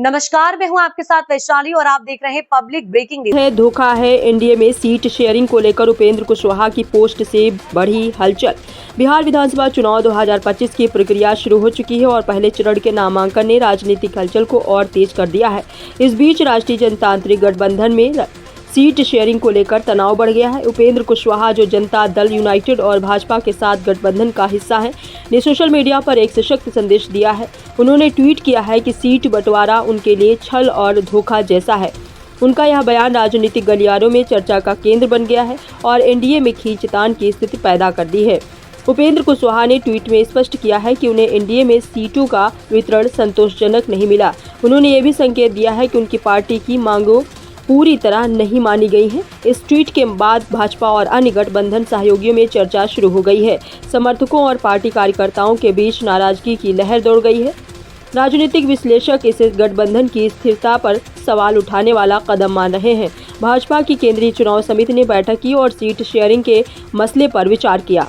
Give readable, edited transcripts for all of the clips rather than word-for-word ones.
नमस्कार, मैं हूं आपके साथ वैशाली और आप देख रहे हैं पब्लिक ब्रेकिंग न्यूज। है धोखा है एनडीए में सीट शेयरिंग को लेकर उपेंद्र कुशवाहा की पोस्ट से बढ़ी हलचल। बिहार विधानसभा चुनाव 2025 की प्रक्रिया शुरू हो चुकी है और पहले चरण के नामांकन ने राजनीतिक हलचल को और तेज कर दिया है। इस बीच राष्ट्रीय जनतांत्रिक गठबंधन में सीट शेयरिंग को लेकर तनाव बढ़ गया है। उपेंद्र कुशवाहा, जो जनता दल यूनाइटेड और भाजपा के साथ गठबंधन का हिस्सा है, ने सोशल मीडिया पर एक सशक्त संदेश दिया है। उन्होंने ट्वीट किया है कि सीट बंटवारा उनके लिए छल और धोखा जैसा है। उनका यह बयान राजनीतिक गलियारों में चर्चा का केंद्र बन गया है और एनडीए में खींचतान की स्थिति पैदा कर दी है। उपेंद्र कुशवाहा ने ट्वीट में स्पष्ट किया है कि उन्हें एनडीए में सीटों का वितरण संतोषजनक नहीं मिला। उन्होंने ये भी संकेत दिया है कि उनकी पार्टी की मांगों पूरी तरह नहीं मानी गई है। इस ट्वीट के बाद भाजपा और अन्य गठबंधन सहयोगियों में चर्चा शुरू हो गई है। समर्थकों और पार्टी कार्यकर्ताओं के बीच नाराजगी की लहर दौड़ गई है। राजनीतिक विश्लेषक इसे गठबंधन की स्थिरता पर सवाल उठाने वाला कदम मान रहे हैं। भाजपा की केंद्रीय चुनाव समिति ने बैठक की और सीट शेयरिंग के मसले पर विचार किया।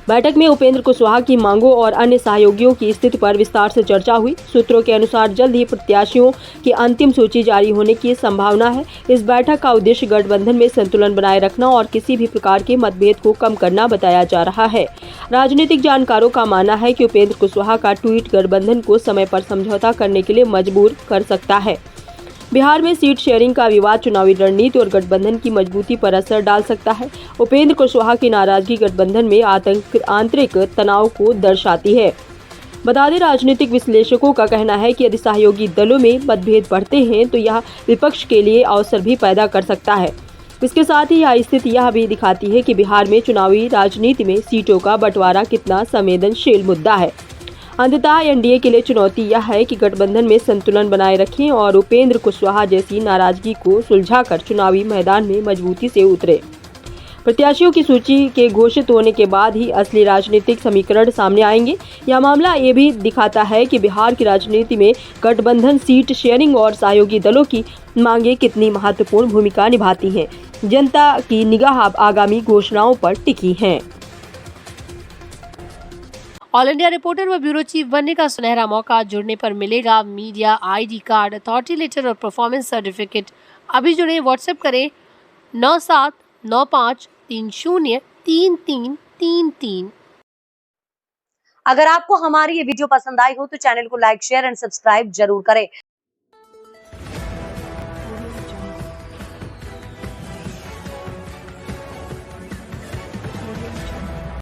बैठक में उपेंद्र कुशवाहा की मांगों और अन्य सहयोगियों की स्थिति पर विस्तार से चर्चा हुई। सूत्रों के अनुसार जल्द ही प्रत्याशियों की अंतिम सूची जारी होने की संभावना है। इस बैठक का उद्देश्य गठबंधन में संतुलन बनाए रखना और किसी भी प्रकार के मतभेद को कम करना बताया जा रहा है। राजनीतिक जानकारों का मानना है कि उपेंद्र कुशवाहा का ट्वीट गठबंधन को समय पर समझौता करने के लिए मजबूर कर सकता है। बिहार में सीट शेयरिंग का विवाद चुनावी रणनीति और गठबंधन की मजबूती पर असर डाल सकता है। उपेंद्र कुशवाहा की नाराजगी गठबंधन में आंतरिक तनाव को दर्शाती है। बता दें, राजनीतिक विश्लेषकों का कहना है कि यदि सहयोगी दलों में मतभेद बढ़ते हैं तो यह विपक्ष के लिए अवसर भी पैदा कर सकता है। इसके साथ ही यह स्थिति यह भी दिखाती है कि बिहार में चुनावी राजनीति में सीटों का बंटवारा कितना संवेदनशील मुद्दा है। अंततः एनडीए के लिए चुनौती यह है कि गठबंधन में संतुलन बनाए रखें और उपेंद्र कुशवाहा जैसी नाराजगी को सुलझाकर चुनावी मैदान में मजबूती से उतरे। प्रत्याशियों की सूची के घोषित होने के बाद ही असली राजनीतिक समीकरण सामने आएंगे। यह मामला ये भी दिखाता है कि बिहार की राजनीति में गठबंधन, सीट शेयरिंग और सहयोगी दलों की मांगे कितनी महत्वपूर्ण भूमिका निभाती हैं। जनता की निगाह आगामी घोषणाओं पर टिकी है। ऑल इंडिया रिपोर्टर व ब्यूरो चीफ बनने का सुनहरा मौका। जुड़ने पर मिलेगा media ID card, authority letter और परफॉर्मेंस सर्टिफिकेट। अभी जुड़े, व्हाट्सएप करें 9795303333। अगर आपको हमारी ये वीडियो पसंद आई हो तो चैनल को लाइक, शेयर एंड सब्सक्राइब जरूर करें।